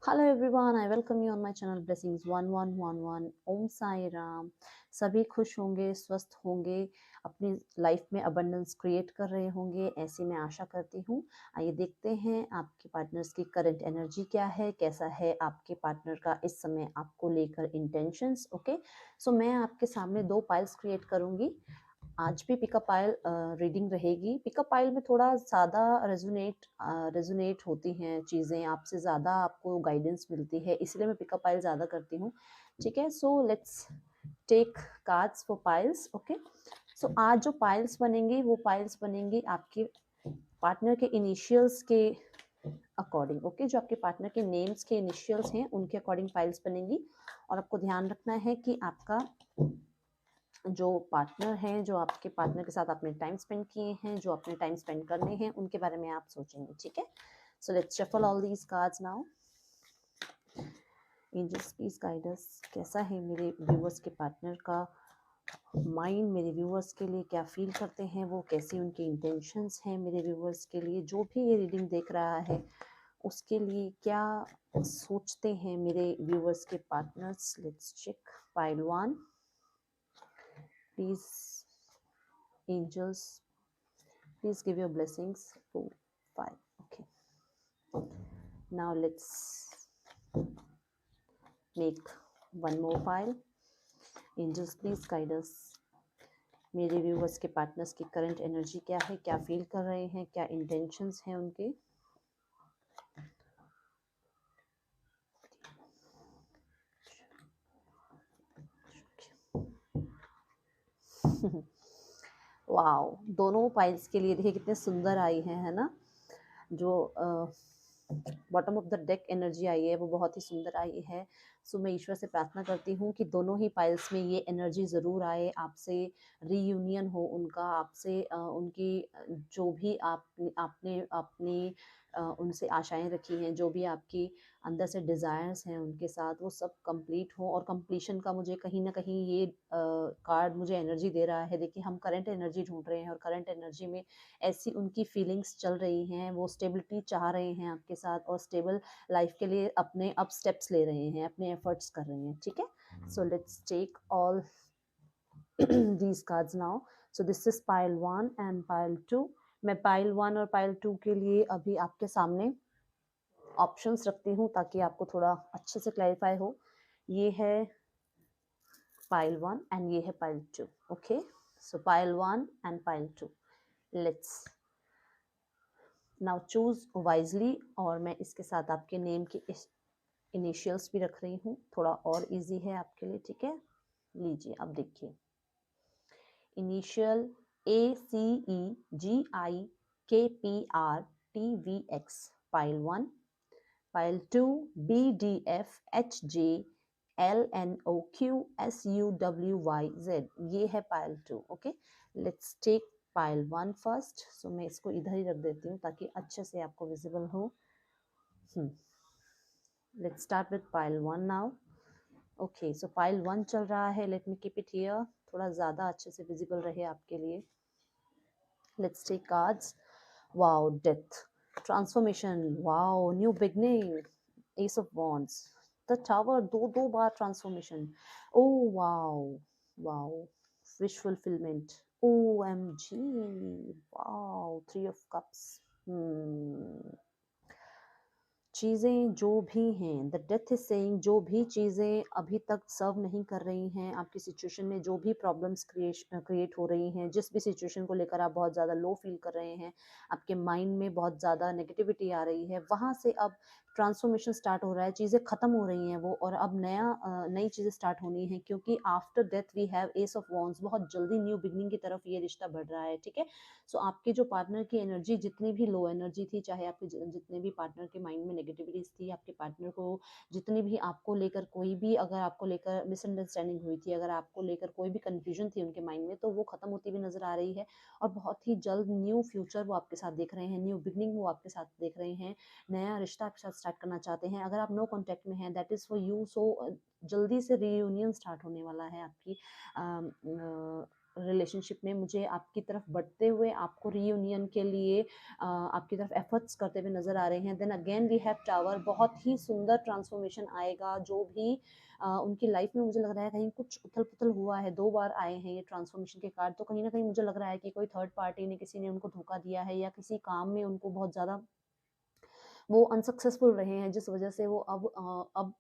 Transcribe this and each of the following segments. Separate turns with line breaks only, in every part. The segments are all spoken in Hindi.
Hello everyone, I welcome you on my channel blessings 1111। ओम साई राम। सभी खुश होंगे, स्वस्थ होंगे, अपनी लाइफ में अबंडेंस क्रिएट कर रहे होंगे, ऐसी मैं आशा करती हूँ। आइए देखते हैं आपके पार्टनर्स की करंट एनर्जी क्या है, कैसा है आपके पार्टनर का इस समय आपको लेकर इंटेंशंस। ओके, सो मैं आपके सामने दो पाइल्स क्रिएट करूँगी। आज भी पिकअप पाइल रीडिंग रहेगी। पिकअप पाइल में थोड़ा ज़्यादा रेजोनेट होती हैं चीज़ें, आपसे ज़्यादा आपको गाइडेंस मिलती है, इसलिए मैं पिकअप पाइल ज़्यादा करती हूँ। ठीक है, so let's take cards for piles. Okay, so आज जो पाइल्स बनेंगी वो पाइल्स बनेंगी आपके पार्टनर के इनिशियल्स के अकॉर्डिंग। ओके, जो आपके पार्टनर के नेम्स के इनिशियल्स हैं उनके अकॉर्डिंग पाइल्स बनेंगी। और आपको ध्यान रखना है कि आपका जो पार्टनर हैं, जो आपके पार्टनर के साथ आपने टाइम स्पेंड किए हैं, जो अपने टाइम स्पेंड करने हैं, उनके बारे में आप सोचेंगे। ठीक है, so let's shuffle all these cards now. Angels please guide us, कैसा है मेरे व्यूअर्स के पार्टनर का माइंड, मेरे व्यूअर्स के लिए क्या फील करते हैं वो, कैसी उनकी इंटेंशंस हैं मेरे व्यूअर्स के लिए, जो भी ये रीडिंग देख रहा है उसके लिए क्या सोचते हैं मेरे व्यूअर्स के partners. Let's check pile one. Please angels, please give your blessings. 4 5, okay, now let's make one more pile. Angels please guide us, मेरे व्यूवर्स के पार्टनर्स की करंट एनर्जी क्या है, क्या फील कर रहे हैं, क्या इंटेंशंस हैं उनके। वाओ, दोनों पाइल्स के लिए देखिए कितने सुंदर आई हैं, है ना। जो bottom of the deck energy आई है वो बहुत ही सुंदर आई है। सो मैं ईश्वर से प्रार्थना करती हूँ कि दोनों ही पाइल्स में ये एनर्जी ज़रूर आए, आपसे रीयूनियन हो उनका, आपसे उनकी जो भी आपने अपनी उनसे आशाएं रखी हैं, जो भी आपकी अंदर से डिज़ायर्स हैं उनके साथ, वो सब कंप्लीट हो। और कंप्लीशन का मुझे कहीं ना कहीं ये कार्ड मुझे एनर्जी दे रहा है। देखिए, हम करंट एनर्जी ढूंढ रहे हैं और करंट एनर्जी में ऐसी उनकी फीलिंग्स चल रही हैं, वो स्टेबिलिटी चाह रहे हैं आपके साथ और स्टेबल लाइफ के लिए अपने अप स्टेप्स ले रहे हैं, अपने एफर्ट्स कर रहे हैं। ठीक है, so let's take all these cards now. So this is pile 1 and pile 2. मैं pile 1 और pile 2 के लिए अभी आपके सामने ऑप्शंस रखती हूँ ताकि आपको थोड़ा अच्छे से क्लैरिफाई हो। ये है pile 1 and ये है pile 2. Okay, so pile 1 and pile 2. Let's now choose wisely. और मैं इसके साथ आपके नेम के इनिशियल्स भी रख रही हूँ, थोड़ा और इजी है आपके लिए। ठीक है, लीजिए अब देखिए। Initial ACEGIKPRTVX, pile 1। Pile 2 BDFHJLNOQSUWYZ, ये है pile 2। Okay, let's take pile 1 first. So मैं इसको इधर ही रख देती हूँ ताकि अच्छे से आपको विजिबल हो। Let's start with pile 1 now. Okay, so pile 1 चल रहा है। Let me keep it here, थोड़ा ज़्यादा अच्छे से विजिबल रहे आपके लिए। Let's take cards. Wow, death, transformation, wow, new beginning, ace of wands, the tower, दो बार transformation. Oh wow, wow, wish fulfilment, OMG, wow, 3 of cups. चीज़ें जो भी हैं, द डेथ इज सेइंग, जो भी चीज़ें अभी तक सर्व नहीं कर रही हैं आपकी सिचुएशन में, जो भी प्रॉब्लम्स क्रिएट हो रही हैं, जिस भी सिचुएशन को लेकर आप बहुत ज़्यादा लो फील कर रहे हैं, आपके माइंड में बहुत ज़्यादा नेगेटिविटी आ रही है, वहाँ से अब ट्रांसफॉर्मेशन स्टार्ट हो रहा है, चीज़ें ख़त्म हो रही हैं वो, और अब नई चीज़ें स्टार्ट होनी है, क्योंकि after death we have ace of wands. बहुत जल्दी न्यू बिगनिंग की तरफ ये रिश्ता बढ़ रहा है। ठीक है, सो आपके जो पार्टनर की एनर्जी जितनी भी लो एनर्जी थी, चाहे आपके जितने भी पार्टनर के माइंड में नेगेटिविटीज थी, आपके पार्टनर को जितनी भी आपको लेकर कोई भी, अगर आपको लेकर मिसअंडरस्टैंडिंग हुई थी, अगर आपको लेकर कोई भी कंफ्यूजन थी उनके माइंड में, तो वो खत्म होती हुई नजर आ रही है। और बहुत ही जल्द न्यू फ्यूचर वो आपके साथ देख रहे हैं, न्यू बिगनिंग वो आपके साथ देख रहे हैं, नया रिश्ता आपके साथ स्टार्ट करना चाहते हैं। अगर आप नो कॉन्टेक्ट में हैं, दैट इज़ फॉर यू। सो जल्दी से रीयूनियन स्टार्ट होने वाला है आपकी रिलेशनशिप में मुझे आपकी तरफ बढ़ते हुए, आपको रीयूनियन के लिए आपकी तरफ एफर्ट्स करते हुए नज़र आ रहे हैं। Then again we have tower, बहुत ही सुंदर ट्रांसफॉर्मेशन आएगा। जो भी उनकी लाइफ में मुझे लग रहा है कहीं कुछ उथल-पुथल हुआ है, 2 बार आए हैं ये ट्रांसफॉर्मेशन के कार्ड, तो कहीं न कहीं मुझे लग रहा है कि कोई थर्ड पार्टी ने, किसी ने उनको धोखा दिया है या किसी काम में उनको बहुत ज़्यादा वो अनसक्सेसफुल रहे हैं, जिस वजह से वो अब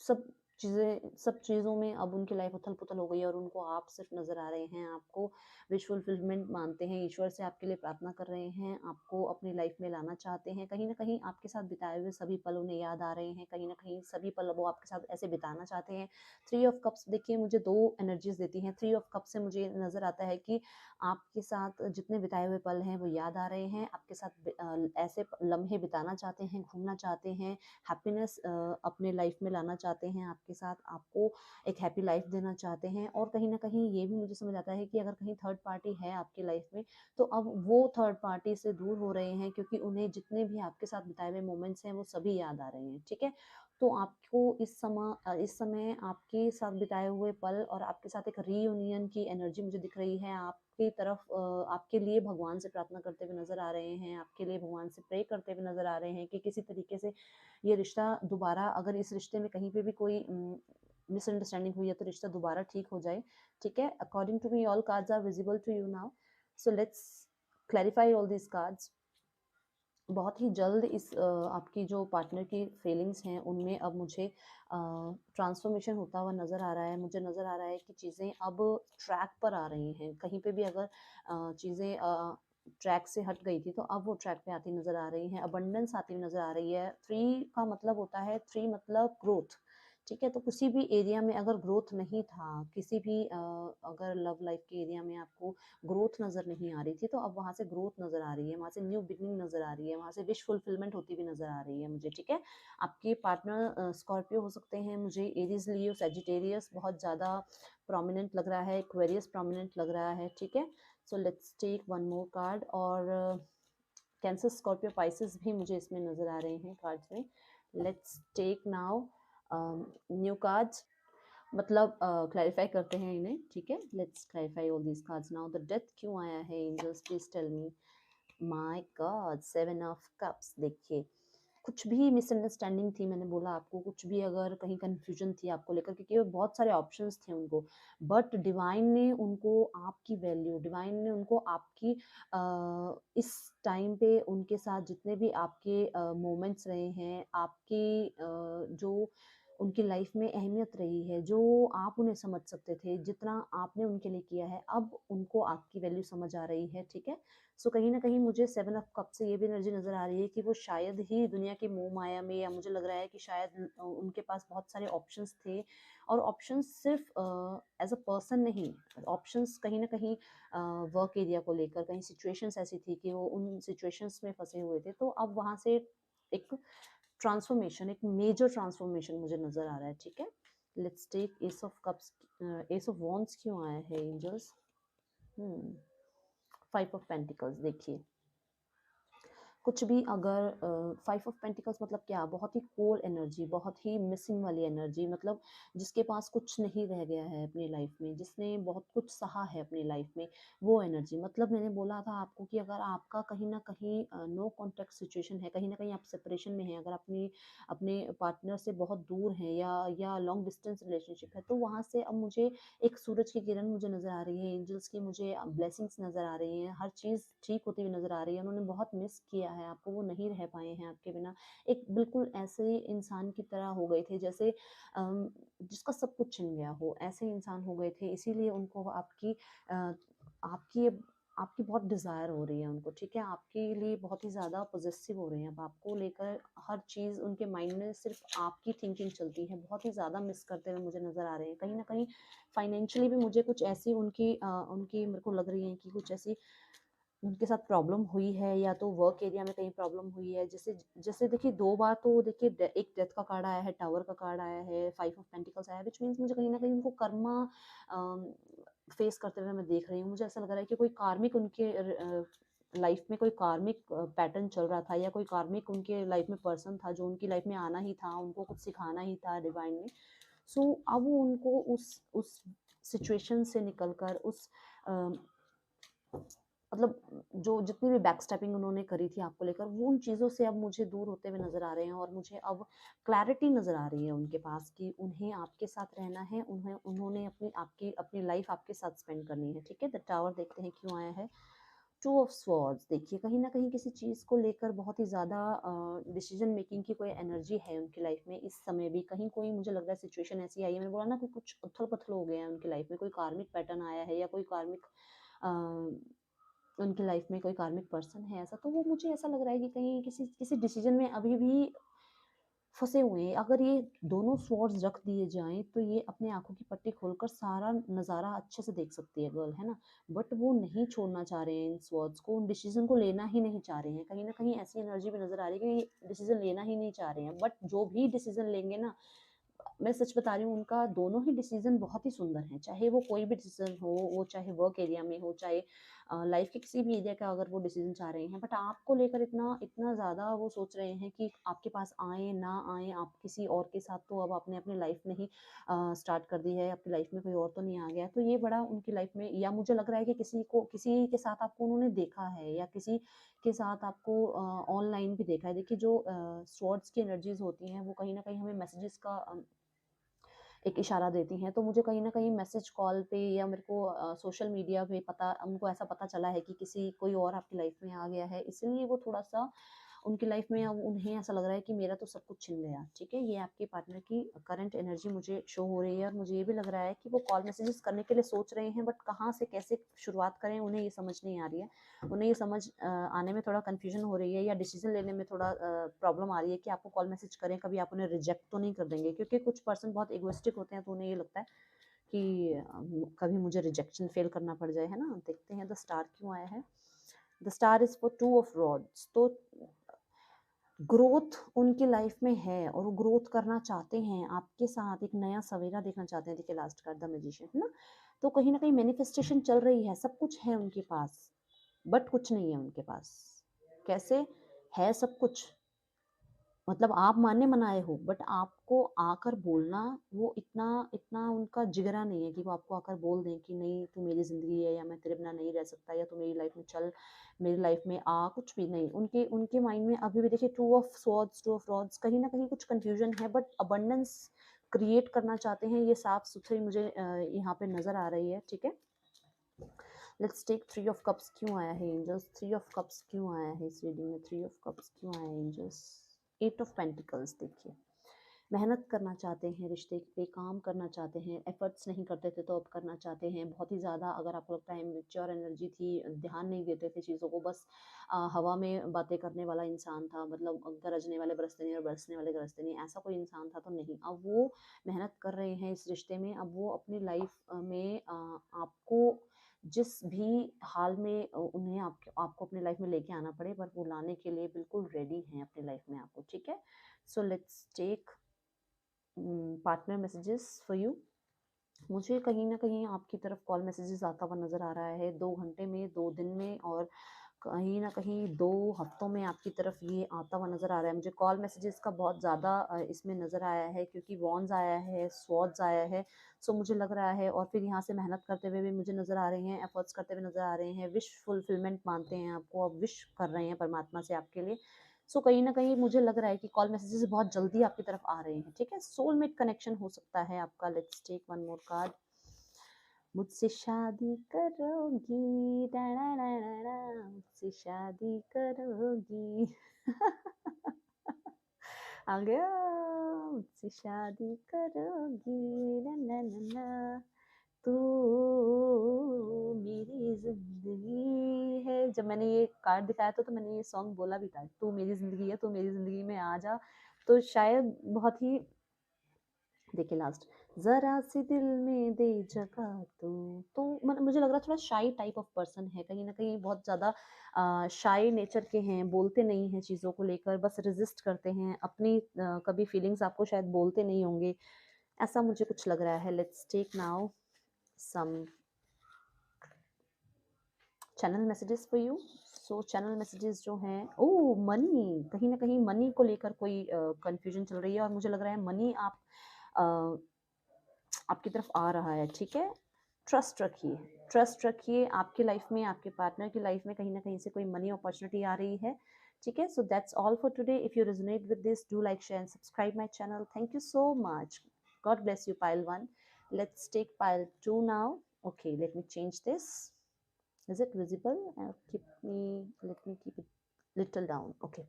सब सब चीज़ों में अब उनकी लाइफ उथल-पुथल हो गई है और उनको आप सिर्फ नज़र आ रहे हैं, आपको विश फुलफिलमेंट मानते हैं, ईश्वर से आपके लिए प्रार्थना कर रहे हैं, आपको अपनी लाइफ में लाना चाहते हैं। कहीं न कहीं आपके साथ बिताए हुए सभी पल उन्हें याद आ रहे हैं, कहीं न कहीं सभी पल वो आपके साथ ऐसे बिताना चाहते हैं। 3 ऑफ कप्स देखिए मुझे 2 एनर्जीज़ देती हैं। 3 ऑफ कप्स से मुझे नज़र आता है कि आपके साथ जितने बिताए हुए पल हैं वो याद आ रहे हैं, आपके साथ ऐसे लम्हे बिताना चाहते हैं, घूमना चाहते हैं, हैप्पीनेस अपने लाइफ में लाना चाहते हैं आपके साथ, आपको एक हैप्पी लाइफ देना चाहते हैं। और कहीं न कहीं ये भी मुझे समझ आता है कि अगर कहीं थर्ड पार्टी है आपकी लाइफ में, तो अब वो थर्ड पार्टी से दूर हो रहे हैं, क्योंकि उन्हें जितने भी आपके साथ बिताए हुए मोमेंट्स हैं वो सभी याद आ रहे हैं, ठीक है? तो आपको इस समय आपके साथ बिताए हुए पल और आपके साथ एक रीयूनियन की एनर्जी मुझे दिख रही है। आपकी तरफ आपके लिए भगवान से प्रार्थना करते हुए नज़र आ रहे हैं, आपके लिए भगवान से प्रे करते हुए नज़र आ रहे हैं कि किसी तरीके से ये रिश्ता दोबारा, अगर इस रिश्ते में कहीं पे भी कोई मिसअंडरस्टैंडिंग हुई है तो रिश्ता दोबारा ठीक हो जाए, ठीक है? According to me all cards are visible to you now, so let's clarify all these cards. बहुत ही जल्द आपकी जो पार्टनर की फीलिंग्स हैं उनमें अब मुझे ट्रांसफॉर्मेशन होता हुआ नज़र आ रहा है। मुझे नज़र आ रहा है कि चीज़ें अब ट्रैक पर आ रही हैं। कहीं पे भी अगर चीज़ें ट्रैक से हट गई थी तो अब वो ट्रैक पे आती नज़र आ रही हैं। अबंडेंस आती हुई नज़र आ रही है। 3 का मतलब होता है, 3 मतलब ग्रोथ, ठीक है? तो किसी भी एरिया में अगर ग्रोथ नहीं था, किसी भी अगर लव लाइफ के एरिया में आपको ग्रोथ नज़र नहीं आ रही थी, तो अब वहाँ से ग्रोथ नज़र आ रही है, वहाँ से न्यू बिगिनिंग नज़र आ रही है, वहाँ से विश फुलफिलमेंट होती हुई नज़र आ रही है मुझे, ठीक है? आपके पार्टनर स्कॉर्पियो हो सकते हैं, मुझे एरीज, लियो, सजिटेरियस बहुत ज़्यादा प्रोमिनेंट लग रहा है, एक्वेरियस प्रोमिनेंट लग रहा है, ठीक है? So let's take one more card. और कैंसर, स्कॉर्पियो, पाइसेस भी मुझे इसमें नज़र आ रहे हैं कार्ड्स में। Let's take now new cards, मतलब क्लैरिफाई करते हैं इन्हें, ठीक है? Let's clarify all these cards now. The death क्यों आया है angels, please tell me. My God, 7 of cups. देखिए कुछ भी मिसअंडरस्टैंडिंग थी, मैंने बोला आपको, कुछ भी अगर कहीं कन्फ्यूजन थी आपको लेकर, क्योंकि बहुत सारे ऑप्शंस थे उनको, बट डिवाइन ने उनको आपकी वैल्यू, डिवाइन ने उनको आपकी इस टाइम पे उनके साथ जितने भी आपके मोमेंट्स रहे हैं, आपकी जो उनकी लाइफ में अहमियत रही है, जो आप उन्हें समझ सकते थे, जितना आपने उनके लिए किया है, अब उनको आपकी वैल्यू समझ आ रही है, ठीक है? सो कहीं न कहीं मुझे 7 ऑफ कप से ये भी एनर्जी नज़र आ रही है कि वो शायद ही दुनिया की मोह-माया में, या मुझे लग रहा है कि शायद उनके पास बहुत सारे ऑप्शंस थे, और ऑप्शंस सिर्फ एज़ अ पर्सन नहीं, ऑप्शंस कहीं न कहीं वर्क एरिया को लेकर, कहीं सिचुएशंस ऐसी थी कि वो उन सिचुएशंस में फँसे हुए थे। तो अब वहाँ से एक ट्रांसफॉर्मेशन, एक मेजर ट्रांसफॉर्मेशन मुझे नज़र आ रहा है, ठीक है? Let's take ace of cups. Ace of wands क्यों आया है एंजल्स? Hmm, 5 of pentacles. देखिए कुछ भी अगर 5 ऑफ पेंटिकल्स मतलब क्या, बहुत ही कोर एनर्जी, बहुत ही मिसिंग वाली एनर्जी, मतलब जिसके पास कुछ नहीं रह गया है अपनी लाइफ में, जिसने बहुत कुछ सहा है अपनी लाइफ में, वो एनर्जी। मतलब मैंने बोला था आपको कि अगर आपका कहीं ना कहीं नो कॉन्टैक्ट सिचुएशन है, कहीं ना कहीं आप सेपरेशन में हैं, अगर अपनी अपने पार्टनर से बहुत दूर हैं, या लॉन्ग डिस्टेंस रिलेशनशिप है, तो वहाँ से अब मुझे एक सूरज की किरण मुझे नज़र आ रही है, एंजल्स की मुझे ब्लेसिंग्स नज़र आ रही हैं, हर चीज़ ठीक होती हुई नज़र आ रही है। उन्होंने बहुत मिस किया है आपको, वो नहीं रह पाए हैं आपके बिना। एक बिल्कुल ऐसे इंसान की तरह हो गए थे जैसे जिसका सब कुछ छिन गया हो, ऐसे इंसान हो गए थे। इसीलिए उनको आपकी आपकी बहुत डिज़ायर हो रही है उनको, ठीक है? आपके लिए बहुत ही ज़्यादा पॉसेसिव हो रहे हैं, अब आपको लेकर हर चीज़ उनके माइंड में सिर्फ आपकी थिंकिंग चलती है, बहुत ही ज़्यादा मिस करते हुए मुझे नज़र आ रहे हैं। कहीं न कहीं फाइनेंशियली भी मुझे कुछ ऐसी उनकी मेरे को लग रही है कि कुछ ऐसी उनके साथ प्रॉब्लम हुई है, या तो वर्क एरिया में कहीं प्रॉब्लम हुई है। जैसे जैसे देखिए 2 बार तो देखिए एक डेथ का कार्ड आया है, टावर का कार्ड आया है, 5 ऑफ पेंटिकल्स आया है, व्हिच मीन्स मुझे कहीं न कहीं उनको कर्मा फेस करते हुए मैं देख रही हूँ। मुझे ऐसा लग रहा है कि कोई कार्मिक उनके लाइफ में कोई कार्मिक पैटर्न चल रहा था, या कोई कार्मिक उनके लाइफ में पर्सन था जो उनकी लाइफ में आना ही था, उनको कुछ सिखाना ही था डिवाइन ने। सो अब वो उनको उस सिचुएशन से निकलकर उस मतलब जो जितनी भी बैकस्टेपिंग उन्होंने करी थी आपको लेकर, वो उन चीज़ों से अब मुझे दूर होते हुए नज़र आ रहे हैं और मुझे अब क्लैरिटी नज़र आ रही है उनके पास कि उन्हें आपके साथ रहना है, उन्होंने अपनी अपनी लाइफ आपके साथ स्पेंड करनी है, ठीक है। द टावर देखते हैं क्यों आया है। टू ऑफ स्वॉर्ड्स, देखिए कहीं ना कहीं किसी चीज़ को लेकर बहुत ही ज़्यादा डिसीजन मेकिंग की कोई एनर्जी है उनकी लाइफ में इस समय भी। कहीं कोई मुझे लग रहा है सिचुएशन ऐसी आई है, मैंने बोला ना कि कुछ उथल पुथल हो गया है उनकी लाइफ में, कोई कार्मिक पैटर्न आया है या कोई कार्मिक उनकी लाइफ में कोई कार्मिक पर्सन है ऐसा। तो वो मुझे ऐसा लग रहा है कि कहीं किसी किसी डिसीजन में अभी भी फँसे हुए हैं। अगर ये दोनों स्वॉर्ड्स रख दिए जाएँ तो ये अपनी आँखों की पट्टी खोलकर सारा नज़ारा अच्छे से देख सकती है गर्ल, है ना? बट वो नहीं छोड़ना चाह रहे हैं इन स्वॉर्ड्स को, उन डिसीज़न को लेना ही नहीं चाह रहे हैं। कहीं न कहीं ऐसी एनर्जी भी नज़र आ रही है कि ये डिसीज़न लेना ही नहीं चाह रहे हैं। बट जो भी डिसीज़न लेंगे ना, मैं सच बता रही हूँ, उनका दोनों ही डिसीज़न बहुत ही सुंदर हैं। चाहे वो कोई भी डिसीज़न हो, वो चाहे वर्क एरिया में हो, चाहे लाइफ़ के किसी भी एरिया का अगर वो डिसीज़न चाह रहे हैं, बट आपको लेकर इतना इतना ज़्यादा वो सोच रहे हैं कि आपके पास आएँ, ना आएँ, आप किसी और के साथ तो अब आपने अपनी लाइफ़ नहीं स्टार्ट कर दी है, आपकी लाइफ़ में कोई और तो नहीं आ गया है। तो ये बड़ा उनकी लाइफ़ में, या मुझे लग रहा है कि किसी के साथ आपको उन्होंने देखा है या किसी के साथ आपको ऑनलाइन भी देखा है। देखिए जो स्वॉर्ड्स की एनर्जीज़ होती हैं, वो कहीं न कहीं हमें मैसेजेस का एक इशारा देती हैं। तो मुझे कहीं न कहीं मैसेज कॉल पे या मेरे को सोशल मीडिया पे पता उनको ऐसा पता चला है कि किसी कोई और आपकी लाइफ़ में आ गया है, इसलिए वो थोड़ा-सा उनकी लाइफ़ में अब उन्हें ऐसा लग रहा है कि मेरा तो सब कुछ छिन गया, ठीक है? ये आपके पार्टनर की करंट एनर्जी मुझे शो हो रही है और मुझे ये भी लग रहा है कि वो कॉल मैसेजेस करने के लिए सोच रहे हैं, बट कहाँ से कैसे शुरुआत करें उन्हें ये समझ नहीं आ रही है। उन्हें ये समझ आने में थोड़ा कन्फ्यूज़न हो रही है या डिसीज़न लेने में थोड़ा प्रॉब्लम आ रही है कि आपको कॉल मैसेज करें, कभी आप उन्हें रिजेक्ट तो नहीं कर देंगे, क्योंकि कुछ पर्सन बहुत इगोइस्टिक होते हैं, तो उन्हें ये लगता है कि कभी मुझे रिजेक्शन फ़ेल करना पड़ जाए, है ना? देखते हैं द स्टार क्यों आया है। The star is for two of rods. तो ग्रोथ उनकी लाइफ में है और वो ग्रोथ करना चाहते हैं, आपके साथ एक नया सवेरा देखना चाहते हैं। देखिए लास्ट कार्ड द मैजिशियन, है ना? तो कहीं न कहीं मैनिफेस्टेशन चल रही है, सब कुछ है उनके पास, बट कुछ नहीं है उनके पास। कैसे? है सब कुछ, मतलब आप माने-मनाए हो, बट आपको आकर बोलना, वो इतना इतना उनका जिगरा नहीं है कि वो आपको आकर बोल दें कि नहीं तू मेरी ज़िंदगी है, या मैं तेरे बिना नहीं रह सकता, या तू मेरी लाइफ़ में चल, मेरी लाइफ़ में आ, कुछ भी नहीं। उनके उनके माइंड में अभी भी देखिए two of swords, two of rods, कहीं न कहीं कुछ कन्फ्यूज़न है, बट अबंडेंस क्रिएट करना चाहते हैं, ये साफ-सुथरी मुझे यहाँ पे नज़र आ रही है, ठीक है? Let's take three of cups क्यों आया है एंजल्स? थ्री ऑफ कप्स क्यों आया है इस रीडिंग में? थ्री ऑफ कप्स क्यों आया है एंजल्स? एट ऑफ पेंटिकल्स, देखिए मेहनत करना चाहते हैं, रिश्ते पे काम करना चाहते हैं, एफर्ट्स नहीं करते थे तो अब करना चाहते हैं बहुत ही ज़्यादा। अगर आपको लगता है मेच्योर एनर्जी थी, ध्यान नहीं देते थे चीज़ों को, बस हवा में बातें करने वाला इंसान था, मतलब गरजने वाले बरसते नहीं और बरसने वाले गरजते नहीं, ऐसा कोई इंसान था, तो नहीं। अब वो मेहनत कर रहे हैं इस रिश्ते में, अब वो अपनी लाइफ में आपको जिस भी हाल में उन्हें आपको अपनी लाइफ में लेके आना पड़े, पर वो लाने के लिए बिल्कुल रेडी हैं अपनी लाइफ में आपको, ठीक है? So let's take partner messages for you. मुझे कहीं न कहीं आपकी तरफ कॉल मैसेजेस आता हुआ नज़र आ रहा है, 2 घंटे में, 2 दिन में, और कहीं न कहीं 2 हफ्तों में आपकी तरफ ये आता हुआ नज़र आ रहा है। मुझे कॉल मैसेजेस का बहुत ज़्यादा इसमें नज़र आया है, क्योंकि वॉन्ड्स आया है, स्वॉर्ड्स आया है। सो मुझे लग रहा है, और फिर यहाँ से मेहनत करते हुए भी मुझे नज़र आ रहे हैं, एफर्ट्स करते हुए नज़र आ रहे हैं, विश फुलफिलमेंट मानते हैं आपको, अब विश कर रहे हैं परमात्मा से आपके लिए। सो कहीं न कहीं मुझे लग रहा है कि कॉल मैसेजेस बहुत जल्दी आपकी तरफ आ रहे हैं, ठीक है? सोलमेट कनेक्शन हो सकता है आपका। Let's take one more card. मुझसे शादी करोगी, डा डा डा डा डा, मुझसे शादी करोगी। आ गया, मुझसे शादी करोगी, ना ना ना ना, तू मेरी जिंदगी है। जब मैंने ये कार्ड दिखाया था तो मैंने ये सॉन्ग बोला भी था, तू मेरी जिंदगी है, तू मेरी जिंदगी में आ जा। तो शायद बहुत ही, देखिए लास्ट, जरा सी दिल में दे जगह तू। तो मतलब मुझे लग रहा है थोड़ा शाई टाइप ऑफ पर्सन है, कहीं ना कहीं बहुत ज्यादा शाई नेचर के हैं, बोलते नहीं हैं चीज़ों को लेकर, बस रेजिस्ट करते हैं अपनी कभी फीलिंग्स आपको शायद बोलते नहीं होंगे, ऐसा मुझे कुछ लग रहा है। Let's take now some channel messages for you. So channel messages जो हैं, ओ मनी, कहीं ना कहीं मनी को लेकर कोई कंफ्यूजन चल रही है, और मुझे लग रहा है मनी आप आपकी तरफ आ रहा है, ठीक है? ट्रस्ट रखिए, ट्रस्ट रखिए आपकी लाइफ में, आपके पार्टनर की लाइफ में कहीं ना कहीं से कोई मनी अपॉर्चुनिटी आ रही है, ठीक है। So that's all for today. If you resonate with this, do like, share and subscribe my channel. Thank you so much. God bless you, pile 1. Let's take pile 2 now. Okay, let me change this. Is it visible? Let me keep it little down. Okay,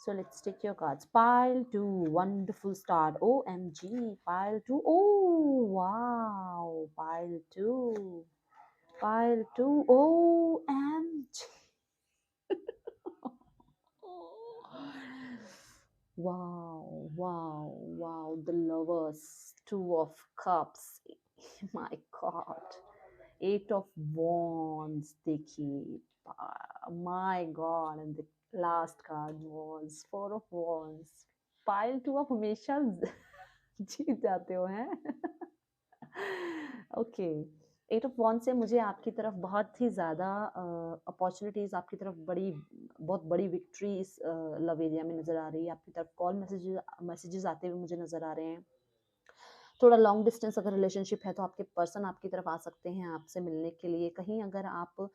so let's take your cards. Pile 2, wonderful start. OMG, pile 2. Oh, wow, pile 2. Pile 2, OMG. Wow, wow, wow. The lovers, two of cups. My God. Eight of wands. देखिए, my God. And the last card was four of wands. Pile two आप हमेशा जीत जाते हो हैं। ओके, एट ऑफ वॉन्ड से मुझे आपकी तरफ बहुत ही ज़्यादा अपॉर्चुनिटीज़, आपकी तरफ बहुत बड़ी विक्ट्रीज लव एरिया में नज़र आ रही है। आपकी तरफ कॉल मैसेजेस आते हुए मुझे नज़र आ रहे हैं। थोड़ा लॉन्ग डिस्टेंस अगर रिलेशनशिप है तो आपके पर्सन आपकी तरफ आ सकते हैं आपसे मिलने के लिए। कहीं अगर आप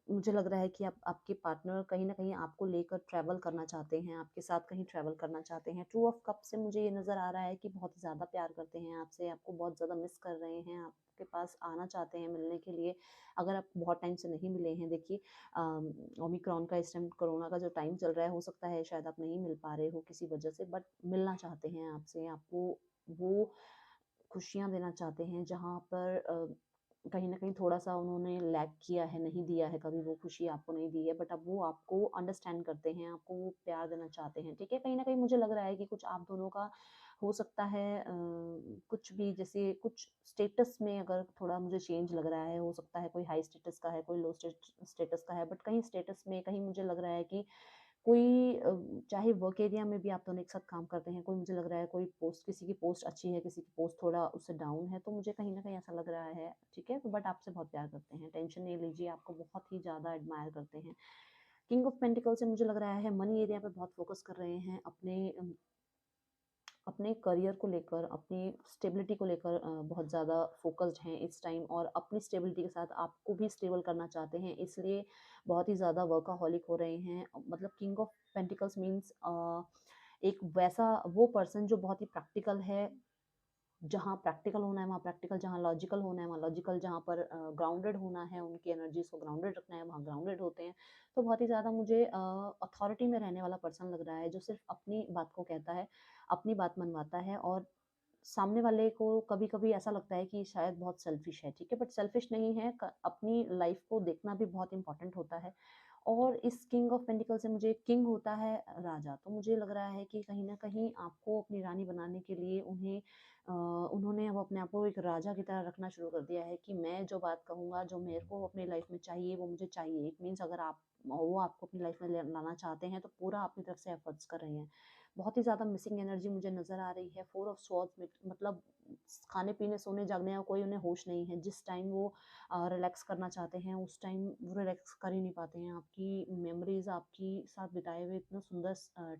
मुझे लग रहा है कि आपके पार्टनर कहीं न कहीं आपको लेकर ट्रैवल करना चाहते हैं, आपके साथ कहीं ट्रैवल करना चाहते हैं। टू ऑफ कप से मुझे ये नज़र आ रहा है कि बहुत ज़्यादा प्यार करते हैं आपसे, आपको बहुत ज़्यादा मिस कर रहे हैं, आपके पास आना चाहते हैं मिलने के लिए। अगर आप बहुत टाइम से नहीं मिले हैं, देखिए ओमिक्रॉन का इस टाइम, कोरोना का जो टाइम चल रहा है, हो सकता है शायद आप नहीं मिल पा रहे हो किसी वजह से, बट मिलना चाहते हैं आपसे, आपको वो खुशियाँ देना चाहते हैं जहाँ पर कहीं न कहीं थोड़ा-सा उन्होंने लैक किया है, नहीं दिया है, कभी वो खुशी आपको नहीं दी है, बट अब वो आपको अंडरस्टैंड करते हैं, आपको वो प्यार देना चाहते हैं, ठीक है? कहीं न कहीं मुझे लग रहा है कि कुछ आप दोनों का हो सकता है कुछ भी, जैसे कुछ स्टेटस में अगर थोड़ा मुझे चेंज लग रहा है, हो सकता है कोई हाई स्टेटस का है, कोई लो स्टेटस का है, बट कहीं स्टेटस में कहीं मुझे लग रहा है कि कोई चाहे वर्क एरिया में भी आप दोनों एक साथ काम करते हैं, कोई मुझे लग रहा है कोई पोस्ट, किसी की पोस्ट अच्छी है, किसी की पोस्ट थोड़ा उससे डाउन है, तो मुझे कहीं न कहीं ऐसा लग रहा है, ठीक है? बट आपसे बहुत प्यार करते हैं, टेंशन नहीं लीजिए, आपको बहुत ही ज़्यादा एडमायर करते हैं। किंग ऑफ पेंटिकल से मुझे लग रहा है मनी एरिया पे बहुत फोकस कर रहे हैं, अपने करियर को लेकर, अपनी स्टेबिलिटी को लेकर बहुत ज़्यादा फ़ोकस्ड हैं इस टाइम, और अपनी स्टेबिलिटी के साथ आपको भी स्टेबल करना चाहते हैं, इसलिए बहुत ही ज़्यादा वर्काहॉलिक हो रहे हैं। मतलब किंग ऑफ पेंटिकल्स मीन्स एक वैसा वो पर्सन जो बहुत ही प्रैक्टिकल है, जहाँ प्रैक्टिकल होना है वहाँ प्रैक्टिकल, जहाँ लॉजिकल होना है वहाँ लॉजिकल, जहाँ पर ग्राउंडेड होना है, उनकी एनर्जीज को ग्राउंडेड रखना है वहाँ ग्राउंडेड होते हैं। तो बहुत ही ज़्यादा मुझे अथॉरिटी में रहने वाला पर्सन लग रहा है, जो सिर्फ अपनी बात को कहता है, अपनी बात मनवाता है, और सामने वाले को कभी-कभी ऐसा लगता है कि शायद बहुत सेल्फिश है, ठीक है? बट सेल्फिश नहीं है, अपनी लाइफ को देखना भी बहुत इंपॉर्टेंट होता है। और इस किंग ऑफ पेंटिकल से मुझे किंग होता है राजा, तो मुझे लग रहा है कि कहीं न कहीं आपको अपनी रानी बनाने के लिए उन्होंने अब अपने आप को एक राजा की तरह रखना शुरू कर दिया है कि मैं जो बात कहूँगा, जो मेरे को अपनी लाइफ में चाहिए, वो मुझे चाहिए। इट मीन्स अगर वो आपको अपनी लाइफ में लाना चाहते हैं, तो पूरा अपनी तरफ से एफर्ट्स कर रहे हैं। बहुत ही ज़्यादा मिसिंग एनर्जी मुझे नज़र आ रही है। फोर ऑफ स्वॉर्ड्स में मतलब खाने-पीने, सोने-जागने का कोई उन्हें होश नहीं है। जिस टाइम वो रिलैक्स करना चाहते हैं, उस टाइम वो रिलैक्स कर ही नहीं पाते हैं। आपकी मेमोरीज़, आपकी साथ बिताए हुए इतना सुंदर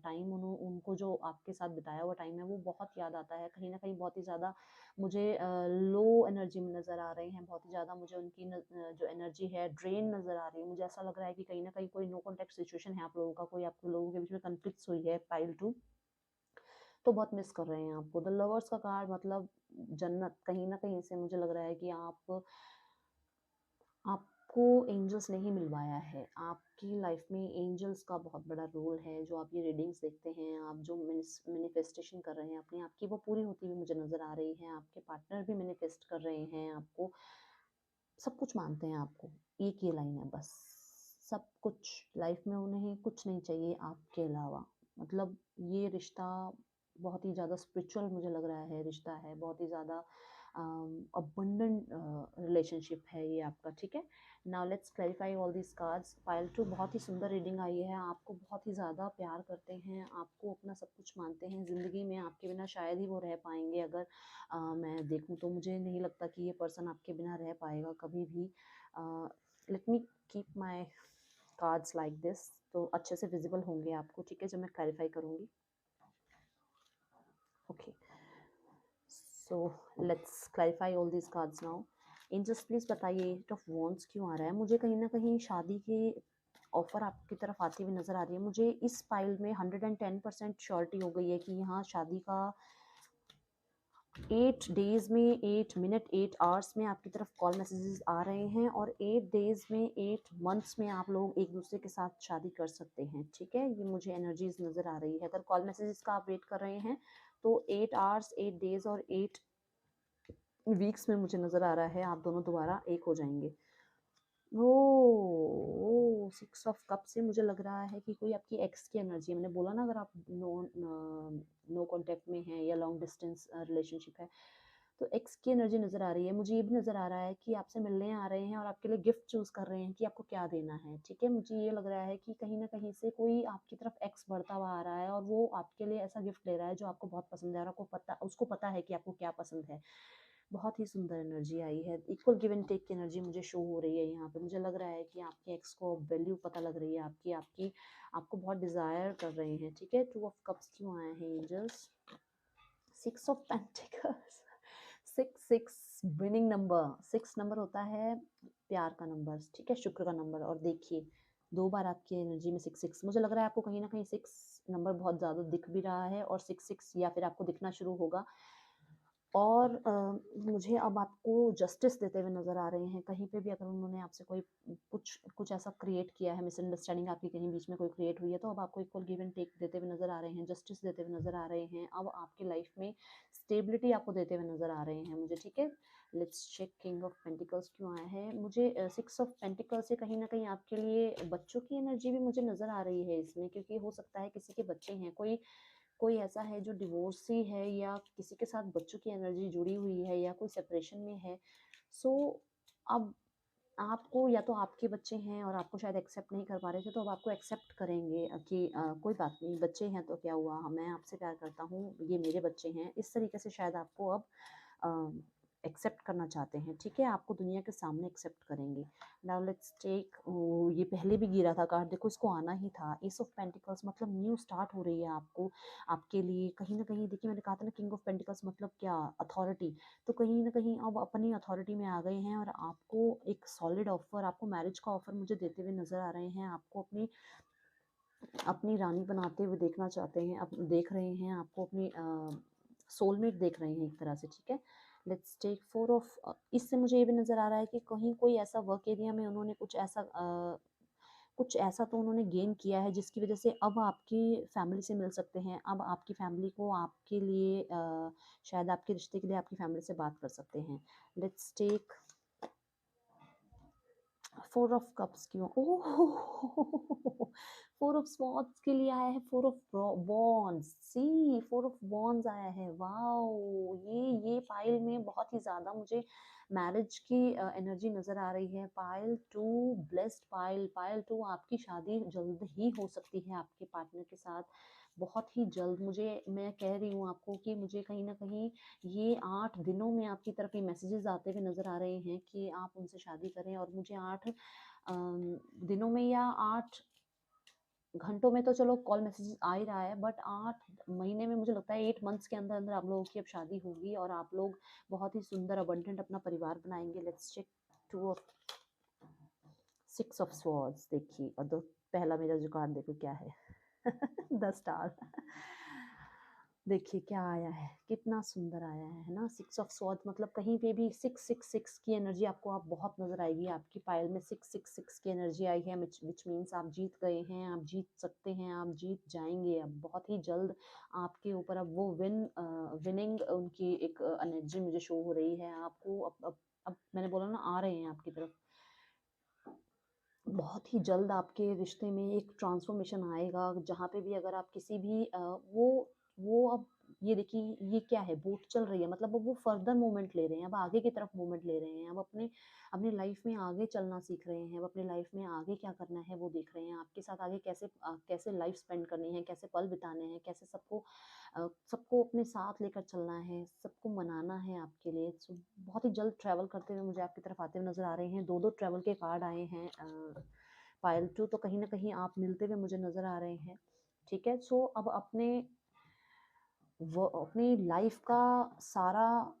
टाइम, उनको जो आपके साथ बिताया हुआ टाइम है, वो बहुत याद आता है। कहीं न कहीं बहुत ही ज़्यादा मुझे लो एनर्जी में नज़र आ रहे हैं। बहुत ही ज़्यादा मुझे उनकी जो एनर्जी है ड्रेन नज़र आ रही है। मुझे ऐसा लग रहा है कि कहीं न कहीं कोई नो कॉन्टैक्ट सिचुएशन है आप लोगों का, कोई आप लोगों के बीच में कॉन्फ्लिक्ट्स हुई है, पाइल 2, तो बहुत मिस कर रहे हैं आपको। द लवर्स का कार्ड मतलब जन्नत, कहीं न कहीं से मुझे लग रहा है कि आपको एंजल्स ने ही मिलवाया है। आपकी लाइफ में एंजल्स का बहुत बड़ा रोल है। जो आप ये रीडिंग्स देखते हैं, आप जो मैनिफेस्टेशन कर रहे हैं अपने आप की, वो पूरी होती हुई मुझे नज़र आ रही है। आपके पार्टनर भी मैनिफेस्ट कर रहे हैं आपको, सब कुछ मानते हैं आपको। एक ये लाइन है बस, सब कुछ लाइफ में उन्हें कुछ नहीं चाहिए आपके अलावा। मतलब ये रिश्ता बहुत ही ज़्यादा स्पिरिचुअल मुझे लग रहा है, रिश्ता है बहुत ही ज़्यादा अबंडेंट रिलेशनशिप है ये आपका, ठीक है। Now let's clarify all these cards. Pile 2 बहुत ही सुंदर रीडिंग आई है। आपको बहुत ही ज़्यादा प्यार करते हैं, आपको अपना सब कुछ मानते हैं। ज़िंदगी में आपके बिना शायद ही वो रह पाएंगे। अगर मैं देखूँ तो मुझे नहीं लगता कि ये पर्सन आपके बिना रह पाएगा कभी भी। Late me keep my cards like this, तो अच्छे से विजिबल होंगे आपको, ठीक है, जब मैं क्लैरिफाई करूँगी। Okay, so let's clarify all these cards now. Angels please बताइए एट ऑफ वॉन्ड्स क्यों आ रहा है? मुझे कहीं ना कहीं शादी की ऑफर आपकी तरफ आती हुई नजर आ रही है। मुझे इस पाइल में 110% श्योरिटी हो गई है कि यहाँ शादी का 8 डेज में 8 मिनट 8 आवर्स में आपकी तरफ कॉल मैसेजेस आ रहे हैं, और 8 डेज में 8 मंथ्स में आप लोग एक दूसरे के साथ शादी कर सकते हैं। ठीक है, ये मुझे एनर्जीज नज़र आ रही है। अगर कॉल मैसेजेस का आप वेट कर रहे हैं तो 8 आवर्स 8 डेज और 8 वीक्स में मुझे नज़र आ रहा है आप दोनों दोबारा एक हो जाएंगे। ओ 6 ऑफ कप से मुझे लग रहा है कि कोई आपकी एक्स की एनर्जी है। मैंने बोला ना, अगर आप नो कांटेक्ट में हैं या लॉन्ग डिस्टेंस रिलेशनशिप है तो एक्स की एनर्जी नज़र आ रही है। मुझे ये भी नज़र आ रहा है कि आपसे मिलने आ रहे हैं और आपके लिए गिफ्ट चूज कर रहे हैं कि आपको क्या देना है। ठीक है, मुझे ये लग रहा है कि कहीं ना कहीं से कोई आपकी तरफ एक्स बढ़ता हुआ आ रहा है और वो आपके लिए ऐसा गिफ्ट ले रहा है जो आपको बहुत पसंद है, और उसको पता है कि आपको क्या पसंद है। बहुत ही सुंदर एनर्जी आई है। इक्वल गिव एंड टेक की एनर्जी मुझे शो हो रही है यहाँ पे। मुझे लग रहा है कि आपके एक्स को वैल्यू पता लग रही है आपकी आपकी आपको बहुत डिजायर कर रहे हैं। ठीक है, 2 ऑफ कप्स क्यों आए हैं angels? 6 of pentacles. 6 winning number. 6 number होता है प्यार का नंबर, ठीक है, शुक्र का नंबर। और देखिए 2 बार आपकी एनर्जी में 6 मुझे लग रहा है आपको कहीं ना कहीं 6 नंबर बहुत ज़्यादा दिख भी रहा है, और 6 या फिर आपको दिखना शुरू होगा। और मुझे अब आपको जस्टिस देते हुए नज़र आ रहे हैं। कहीं पे भी अगर उन्होंने आपसे कोई कुछ कुछ ऐसा क्रिएट किया है, मिसअंडरस्टैंडिंग आपकी कहीं बीच में कोई क्रिएट हुई है, तो अब आपको इक्वल गिव एंड टेक देते हुए नज़र आ रहे हैं, जस्टिस देते हुए नज़र आ रहे हैं। अब आपकी लाइफ में स्टेबिलिटी आपको देते हुए नज़र आ रहे हैं मुझे। ठीक है, let's check king of pentacles क्यों आया है। मुझे 6 ऑफ पेंटिकल्स से कहीं ना कहीं आपके लिए बच्चों की एनर्जी भी मुझे नज़र आ रही है इसमें, क्योंकि हो सकता है किसी के बच्चे हैं, कोई कोई ऐसा है जो डिवोर्सी है या किसी के साथ बच्चों की एनर्जी जुड़ी हुई है या कोई सेपरेशन में है। सो अब आपको, या तो आपके बच्चे हैं और आपको शायद एक्सेप्ट नहीं कर पा रहे थे, तो अब आपको एक्सेप्ट करेंगे कि कोई बात नहीं, बच्चे हैं तो क्या हुआ, मैं आपसे प्यार करता हूँ, ये मेरे बच्चे हैं। इस तरीके से शायद आपको अब एक्सेप्ट करना चाहते हैं। ठीक है, आपको दुनिया के सामने एक्सेप्ट करेंगे। नाउ लेट्स टेक, ये पहले भी गिरा था कार्ड, देखो इसको आना ही था। एस ऑफ पेंटिकल्स मतलब न्यू स्टार्ट हो रही है आपको, आपके लिए कहीं ना कहीं। देखिए मैंने कहा था ना, किंग ऑफ पेंटिकल्स मतलब क्या, अथॉरिटी। तो कहीं ना कहीं अब अपनी अथॉरिटी में आ गए हैं, और आपको एक सॉलिड ऑफर, आपको मैरिज का ऑफर मुझे देते हुए नजर आ रहे हैं। आपको अपनी अपनी रानी बनाते हुए देखना चाहते हैं, अब देख रहे हैं आपको अपनी सोलमेट देख रहे हैं एक तरह से। ठीक है, लेट्स टेक 4 ऑफ। इससे मुझे ये भी नज़र आ रहा है कि कहीं कोई ऐसा वर्क एरिया में उन्होंने कुछ ऐसा तो उन्होंने गेन किया है जिसकी वजह से अब आपकी फैमिली से मिल सकते हैं। अब आपकी फैमिली को आपके लिए शायद आपके रिश्ते के लिए आपकी फैमिली से बात कर सकते हैं। लेट्स टेक 4 ऑफ कप्स क्यों? ओह 4 ऑफ स्वॉर्ड्स के लिए आया है। 4 of wands, see 4 of wands आया है। वाओ, ये पाइल में बहुत ही ज़्यादा मुझे मैरिज की एनर्जी नज़र आ रही है। Pile 2 blessed pile. पाइल 2 आपकी शादी जल्द ही हो सकती है आपके पार्टनर के साथ, बहुत ही जल्द। मैं कह रही हूँ आपको कि मुझे कहीं ना कहीं ये 8 दिनों में आपकी तरफ ये मैसेजेस आते हुए नज़र आ रहे हैं कि आप उनसे शादी करें। और मुझे 8 दिनों में या 8 घंटों में तो चलो कॉल मैसेजेस आ ही रहा है, बट 8 महीने में मुझे लगता है 8 मंथ्स के अंदर अंदर आप लोगों की अब शादी होगी, और आप लोग बहुत ही सुंदर अबंडेंट अपना परिवार बनाएंगे। Let's check 2 of 6 of swords. देखिए, और पहला मेरा जो कार्ड देखो क्या है द स्टार। देखिए क्या आया है, कितना सुंदर आया है ना। 6 ऑफ स्वॉर्ड्स मतलब कहीं पे भी 666 की एनर्जी आपको आप बहुत नजर आएगी। आपकी पाइल में 666 की एनर्जी आई है, विच मीन्स आप जीत गए हैं, आप जीत सकते हैं, आप जीत जाएंगे। अब बहुत ही जल्द आपके ऊपर अब वो विनिंग उनकी एक एनर्जी मुझे शो हो रही है आपको। अब मैंने बोला ना, आ रहे हैं आपकी तरफ। बहुत ही जल्द आपके रिश्ते में एक ट्रांसफॉर्मेशन आएगा, जहाँ पे भी अगर आप किसी भी वो अब ये देखिए ये क्या है, बोट चल रही है, मतलब अब वो फर्दर मूवमेंट ले रहे हैं, अब आगे की तरफ मूवमेंट ले रहे हैं, अब अपने अपने लाइफ में आगे चलना सीख रहे हैं, अब अपने लाइफ में आगे क्या करना है वो देख रहे हैं, आपके साथ आगे कैसे लाइफ स्पेंड करनी है, कैसे पल बिताने हैं, कैसे सबको अपने साथ लेकर चलना है, सबको मनाना है आपके लिए। सो बहुत ही जल्द ट्रैवल करते हुए मुझे आपकी तरफ आते हुए नज़र आ रहे हैं। 2-2 ट्रैवल के कार्ड आए हैं। पायल 2 तो कहीं न कहीं आप मिलते हुए मुझे नज़र आ रहे हैं। ठीक है? सो अब अपनी लाइफ़ का सारा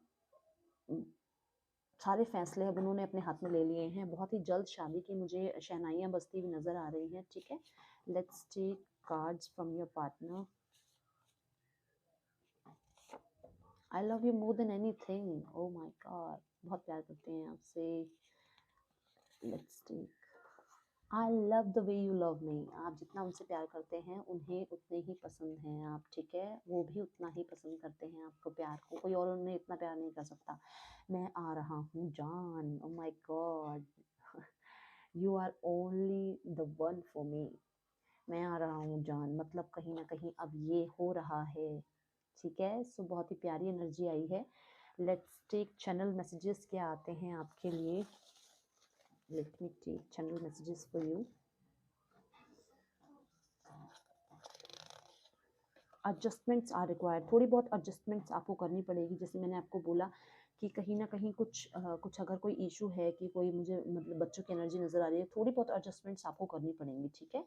सारे फैसले अब उन्होंने अपने हाथ में ले लिए हैं। बहुत ही जल्द शादी की मुझे शहनाइयाँ बजती हुई नज़र आ रही हैं, ठीक है। Let's take cards from your partner. I love you more than anything. Oh my God, बहुत प्यार करते हैं आपसे। Let's take I love the way you love me. आप जितना उनसे प्यार करते हैं उन्हें उतने ही पसंद हैं आप, ठीक है। वो भी उतना ही पसंद करते हैं आपको, प्यार को। कोई और उन्हें इतना प्यार नहीं कर सकता। मैं आ रहा हूँ जान। Oh my God, you are only the one for me. मैं आ रहा हूँ जान, मतलब कहीं ना कहीं अब ये हो रहा है, ठीक है। सो बहुत ही प्यारी एनर्जी आई है। लेट्स टेक चैनल मैसेजेस क्या आते हैं आपके लिए। Let me take channel messages for you. Adjustments are required. थोड़ी बहुत एडजस्टमेंट्स आपको करनी पड़ेगी। जैसे मैंने आपको बोला कि कहीं ना कहीं कुछ अगर कोई इशू है कि कोई मुझे मतलब बच्चों की एनर्जी नज़र आ रही है, थोड़ी बहुत एडजस्टमेंट्स आपको करनी पड़ेंगी, ठीक है।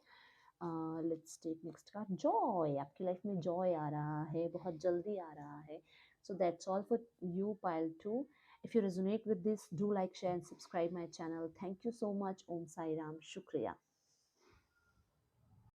Let's take next card. Joy, आपकी लाइफ में जॉय आ रहा है, बहुत जल्दी आ रहा है। So that's all for you pile 2। If you resonate with this, do like, share and subscribe my channel. Thank you so much. Om Sai Ram. शुक्रिया।